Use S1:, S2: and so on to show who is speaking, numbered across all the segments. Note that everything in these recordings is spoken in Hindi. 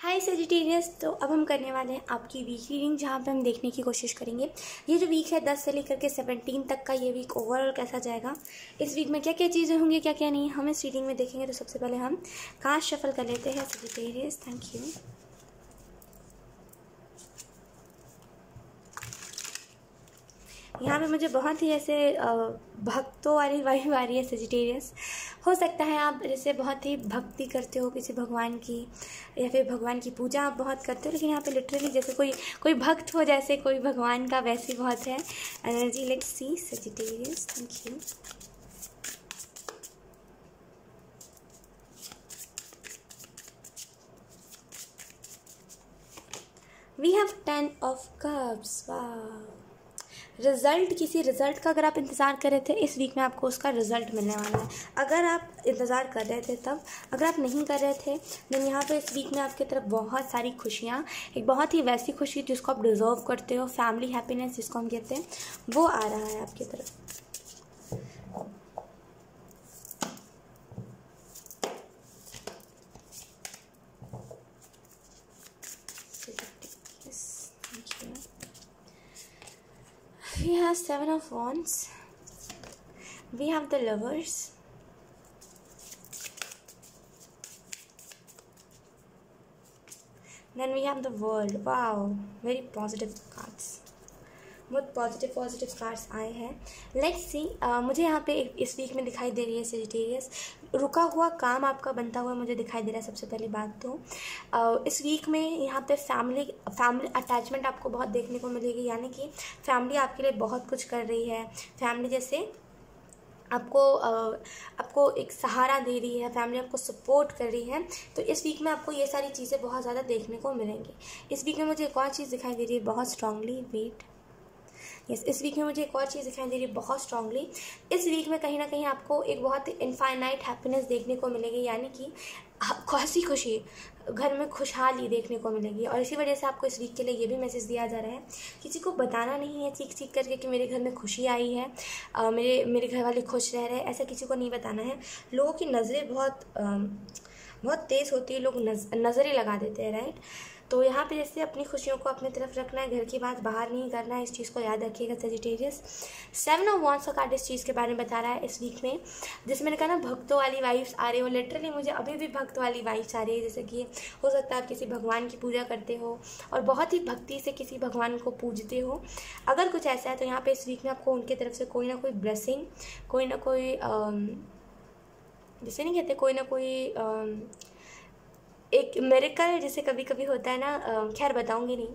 S1: हाय सेजिटेरियस। तो अब हम करने वाले हैं आपकी वीक रीडिंग, जहाँ पे हम देखने की कोशिश करेंगे ये जो वीक है 10 से लेकर के 17 तक का, ये वीक ओवरऑल कैसा जाएगा, इस वीक में क्या क्या चीज़ें होंगी, क्या क्या नहीं, हम इस रीडिंग में देखेंगे। तो सबसे पहले हम कार्ड शफल कर लेते हैं सेजिटेरियस। Thank you. यहाँ पे मुझे बहुत ही ऐसे भक्तों वाली वाइब आ रही है सेजिटेरियस। हो सकता है आप जैसे बहुत ही भक्ति करते हो किसी भगवान की, या फिर भगवान की पूजा आप बहुत करते हो, लेकिन यहाँ पे लिटरली जैसे कोई भक्त हो, जैसे कोई भगवान का, वैसी बहुत है energy. Let's see Sagittarius. Thank you. We have 10 of cups. वाह, रिज़ल्ट, किसी रिज़ल्ट का अगर आप इंतज़ार कर रहे थे, इस वीक में आपको उसका रिज़ल्ट मिलने वाला है। अगर आप इंतज़ार कर रहे थे तब, अगर आप नहीं कर रहे थे देन यहाँ पे इस वीक में आपकी तरफ बहुत सारी खुशियाँ, एक बहुत ही वैसी खुशी जिसको आप डिज़र्व करते हो, फैमिली हैप्पीनेस जिसको हम कहते हैं, वो आ रहा है आपकी तरफ। We have 7 of Wands. We have the Lovers. Then we have the World. Wow, very positive cards. बहुत पॉजिटिव कार्ड्स आए हैं। लेट्स सी, मुझे यहाँ पे इस वीक में दिखाई दे रही है सेजिटेरियस, रुका हुआ काम आपका बनता हुआ मुझे दिखाई दे रहा है। सबसे पहली बात तो इस वीक में यहाँ पे फैमिली अटैचमेंट आपको बहुत देखने को मिलेगी, यानी कि फैमिली आपके लिए बहुत कुछ कर रही है। फैमिली जैसे आपको एक सहारा दे रही है, फैमिली आपको सपोर्ट कर रही है। तो इस वीक में आपको ये सारी चीज़ें बहुत ज़्यादा देखने को मिलेंगी। इस वीक में मुझे एक और चीज़ दिखाई दे रही है बहुत स्ट्रांगली। वेट, इस वीक में मुझे एक और चीज़ दिखाई दे रही है बहुत स्ट्रांगली। इस वीक में कहीं ना कहीं आपको एक बहुत ही इनफाइनाइट हैप्पीनेस देखने को मिलेगी, यानी कि हंसी खुशी घर में खुशहाली देखने को मिलेगी। और इसी वजह से आपको इस वीक के लिए ये भी मैसेज दिया जा रहा है, किसी को बताना नहीं है चीख चीख करके कि मेरे घर में खुशी आई है, मेरे घर वाले खुश रह रहे हैं, ऐसा किसी को नहीं बताना है। लोगों की नज़रें बहुत तेज़ होती है, लोग नज़रें लगा देते हैं, राइट। तो यहाँ पे जैसे अपनी खुशियों को अपनी तरफ रखना है, घर की बात बाहर नहीं करना है, इस चीज़ को याद रखिएगा सेजिटेरियस। 7 ऑफ वॉन्ड्स का कार्ड इस चीज़ के बारे में बता रहा है इस वीक में, जैसे मैंने कहा ना भक्तों वाली वाइब्स आ रही हो। लिटरली मुझे अभी भी भक्त वाली वाइब्स आ रही है, जैसे कि हो सकता है आप किसी भगवान की पूजा करते हो और बहुत ही भक्ति से किसी भगवान को पूजते हो। अगर कुछ ऐसा है तो यहाँ पर इस वीक में आपको उनकी तरफ से कोई ना कोई ब्लेसिंग, कोई ना कोई जैसे नहीं कहते, कोई ना कोई एक मिरेकल जैसे कभी कभी होता है ना, खैर बताऊंगी नहीं,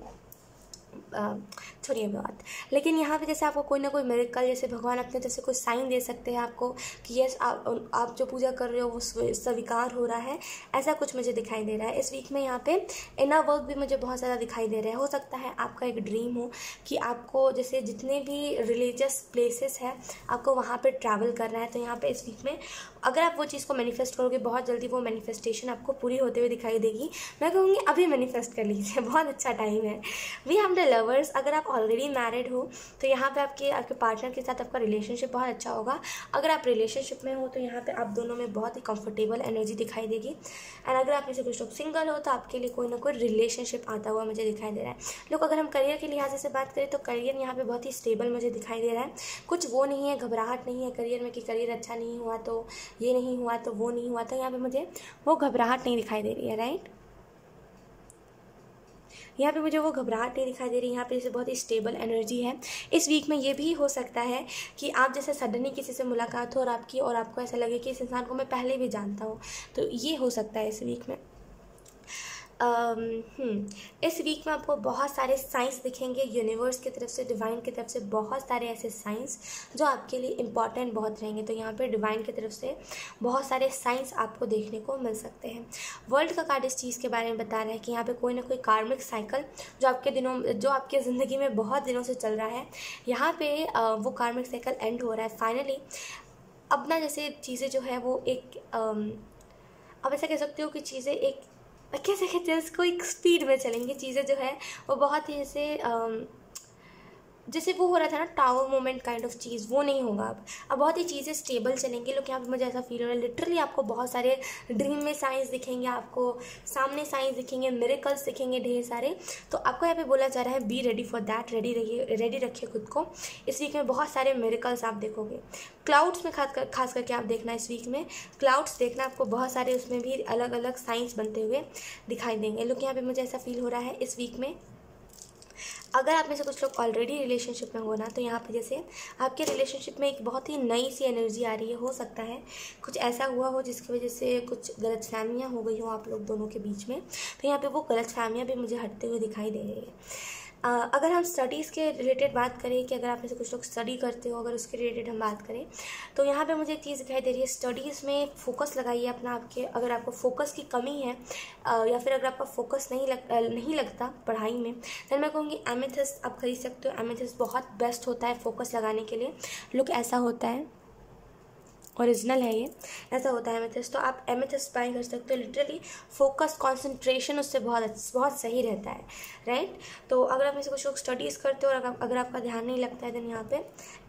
S1: छोड़िए बात। लेकिन यहाँ पे जैसे आपको कोई ना कोई मिरेकल, जैसे भगवान अपने तरफ से कोई साइन दे सकते हैं आपको कि यस आप जो पूजा कर रहे हो वो स्वीकार हो रहा है, ऐसा कुछ मुझे दिखाई दे रहा है इस वीक में। यहाँ पे इनर वर्क भी मुझे बहुत ज़्यादा दिखाई दे रहा है। हो सकता है आपका एक ड्रीम हो कि आपको जैसे जितने भी रिलीजियस प्लेसेस है आपको वहाँ पर ट्रैवल करना है। तो यहाँ पर इस वीक में अगर आप वो चीज़ को मैनिफेस्ट करोगे, बहुत जल्दी वो मैनिफेस्टेशन आपको पूरी होते हुए दिखाई देगी। मैं कहूँगी अभी मैनिफेस्ट कर लीजिए, बहुत अच्छा टाइम है। We have the lovers. अगर आप ऑलरेडी मैरिड हो तो यहाँ पे आपके पार्टनर के साथ आपका रिलेशनशिप बहुत अच्छा होगा। अगर आप रिलेशनशिप में हो तो यहाँ पे आप दोनों में बहुत ही कंफर्टेबल एनर्जी दिखाई देगी। एंड अगर आप में से कुछ लोग सिंगल हो तो आपके लिए कोई ना कोई रिलेशनशिप आता हुआ मुझे दिखाई दे रहा है। लोग अगर हम करियर के लिहाज से बात करें तो करियर यहाँ पे बहुत ही स्टेबल मुझे दिखाई दे रहा है। कुछ वो नहीं है, घबराहट नहीं है करियर में कि करियर अच्छा नहीं हुआ तो ये नहीं हुआ तो वो नहीं हुआ। तो यहाँ पे मुझे वो घबराहट नहीं दिखाई दे रही है, राइट। यहाँ पे मुझे वो घबराहट नहीं दिखाई दे रही। यहाँ पे जैसे बहुत ही स्टेबल एनर्जी है। इस वीक में ये भी हो सकता है कि आप जैसे सडनली किसी से मुलाकात हो और आपको ऐसा लगे कि इस इंसान को मैं पहले भी जानता हूँ, तो ये हो सकता है इस वीक में। इस वीक में आपको बहुत सारे साइंस दिखेंगे यूनिवर्स की तरफ से, डिवाइन की तरफ से, बहुत सारे ऐसे साइंस जो आपके लिए इम्पॉर्टेंट बहुत रहेंगे। तो यहाँ पे डिवाइन की तरफ से बहुत सारे साइंस आपको देखने को मिल सकते हैं। वर्ल्ड का कार्ड इस चीज़ के बारे में बता रहा है कि यहाँ पे कोई ना कोई कार्मिक साइकिल जो आपके ज़िंदगी में बहुत दिनों से चल रहा है, यहाँ पे वो कार्मिक साइकिल एंड हो रहा है फाइनली। अब ना जैसे चीज़ें जो है वो एक अब ऐसा कह सकते हो कि चीज़ें एक कैसे कहते हैं उसको, एक स्पीड में चलेंगी चीज़ें जो है वो बहुत ही ऐसे जैसे वो हो रहा था ना टावर मोमेंट काइंड ऑफ चीज़, वो नहीं होगा अब बहुत ही चीज़ें स्टेबल चलेंगी। लोग यहाँ पे मुझे ऐसा फील हो रहा है लिटरली आपको बहुत सारे ड्रीम में साइंस दिखेंगे, आपको सामने साइंस दिखेंगे, मिरेकल्स दिखेंगे ढेर सारे। तो आपको यहाँ पे बोला जा रहा है be ready for that, ready रहिए, रेडी रखिए खुद को। इस वीक में बहुत सारे मिरेकल्स आप देखोगे। क्लाउड्स में खास करके आप देखना, इस वीक में क्लाउड्स देखना, आपको बहुत सारे उसमें भी अलग अलग साइंस बनते हुए दिखाई देंगे। लोग यहाँ पे मुझे ऐसा फील हो रहा है इस वीक में। अगर आप में से कुछ लोग ऑलरेडी रिलेशनशिप में हो ना, तो यहाँ पे जैसे आपके रिलेशनशिप में एक बहुत ही नई सी एनर्जी आ रही है। हो सकता है कुछ ऐसा हुआ हो जिसकी वजह से कुछ गलतफहमियाँ हो गई हो आप लोग दोनों के बीच में, तो यहाँ पे वो गलतफहमियाँ भी मुझे हटते हुए दिखाई दे रही है। अगर हम स्टडीज़ के रिलेटेड बात करें कि अगर आप में से कुछ लोग स्टडी करते हो, अगर उसके रिलेटेड हम बात करें, तो यहाँ पे मुझे एक चीज़ दिखाई दे रही है, स्टडीज़ में फोकस लगाइए अपना। आपके अगर आपको फोकस की कमी है या फिर अगर आपका फोकस नहीं लगता पढ़ाई में, तो मैं कहूँगी एमेथिस्ट आप खरीद सकते हो। एमेथिस्ट बहुत बेस्ट होता है फोकस लगाने के लिए। लुक ऐसा होता है, ओरिजिनल है ये, ऐसा होता है एमेथिस्ट। तो आप एमेथिस्ट बाय कर सकते हो। लिटरली फोकस कंसंट्रेशन उससे बहुत सही रहता है, राइट। तो अगर आप में से कुछ लोग स्टडीज़ करते हो और अगर आपका ध्यान नहीं लगता है, देन यहाँ पे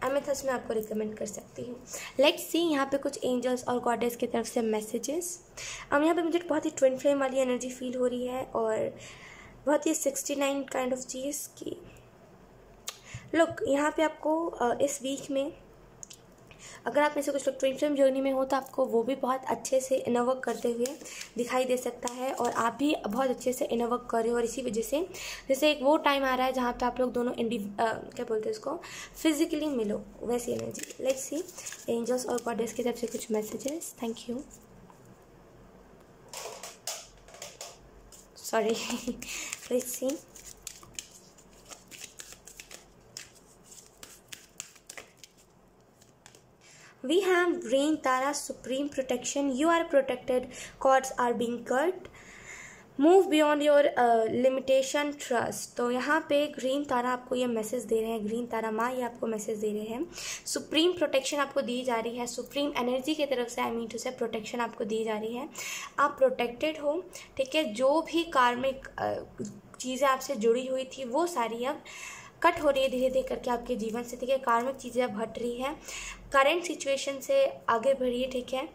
S1: एमेथिस्ट मैं आपको रिकमेंड कर सकती हूँ। लेट्स सी यहाँ पे कुछ एंजल्स और गॉडेस की तरफ से मैसेजेस। अब यहाँ पे मुझे बहुत ही ट्विन फ्लेम वाली एनर्जी फील हो रही है और बहुत ही 69 काइंड ऑफ चीज़ की। लुक यहाँ पे आपको इस वीक में अगर आप में से कुछ लोग ट्विन फ्लेम जर्नी में हो, तो आपको वो भी बहुत अच्छे से इनर वर्क करते हुए दिखाई दे सकता है और आप भी बहुत अच्छे से इनर वर्क कर रहे हो। और इसी वजह से जैसे एक वो टाइम आ रहा है जहाँ पे आप लोग दोनों क्या बोलते हैं उसको, फिजिकली मिलो, वैसी एनर्जी। लेट्स सी एंजल्स और गॉडेस की तरफ से कुछ messages. Thank you, sorry. Let's see we have Rain Tara, supreme protection. You are protected. Cords are being cut. Move beyond your limitation. Trust. तो यहाँ पे ग्रीन तारा आपको ये मैसेज दे रहे हैं, ग्रीन तारा माँ ये आपको मैसेज दे रहे हैं। सुप्रीम प्रोटेक्शन आपको दी जा रही है, सुप्रीम एनर्जी की तरफ से, आई मीन टू से प्रोटेक्शन आपको दी जा रही है। आप प्रोटेक्टेड हो, ठीक है। जो भी कार्मिक चीज़ें आपसे जुड़ी हुई थी वो सारी अब कट हो रही है धीरे धीरे करके आपके जीवन से, ठीक है। कार्मिक चीज़ें अब हट रही है, करंट सिचुएशन से आगे बढ़िए, ठीक है।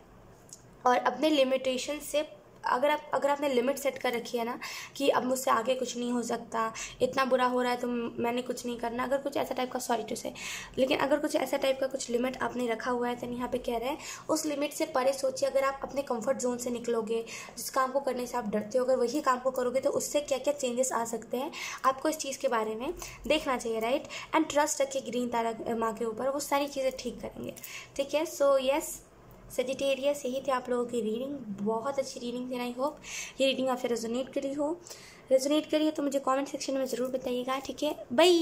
S1: और अपने लिमिटेशन से अगर आपने लिमिट सेट कर रखी है ना कि अब मुझसे आगे कुछ नहीं हो सकता, इतना बुरा हो रहा है तो मैंने कुछ नहीं करना, अगर कुछ ऐसा टाइप का, सॉरी टू से, लेकिन अगर कुछ ऐसा टाइप का कुछ लिमिट आपने रखा हुआ है, तो यहाँ पे कह रहे हैं उस लिमिट से परे सोचिए। अगर आप अपने कंफर्ट जोन से निकलोगे, जिस काम को करने से आप डरते हो, अगर वही काम को करोगे तो उससे क्या क्या चेंजेस आ सकते हैं, आपको इस चीज़ के बारे में देखना चाहिए, राइट। एंड ट्रस्ट रखिए ग्रीन तारा माँ के ऊपर, वो सारी चीज़ें ठीक करेंगे, ठीक है। सो यस सजिटेरियस, यही थी आप लोगों की रीडिंग। बहुत अच्छी रीडिंग थी। आई होप ये रीडिंग आपसे रेजोनेट करी हो तो मुझे कमेंट सेक्शन में ज़रूर बताइएगा, ठीक है। बाय।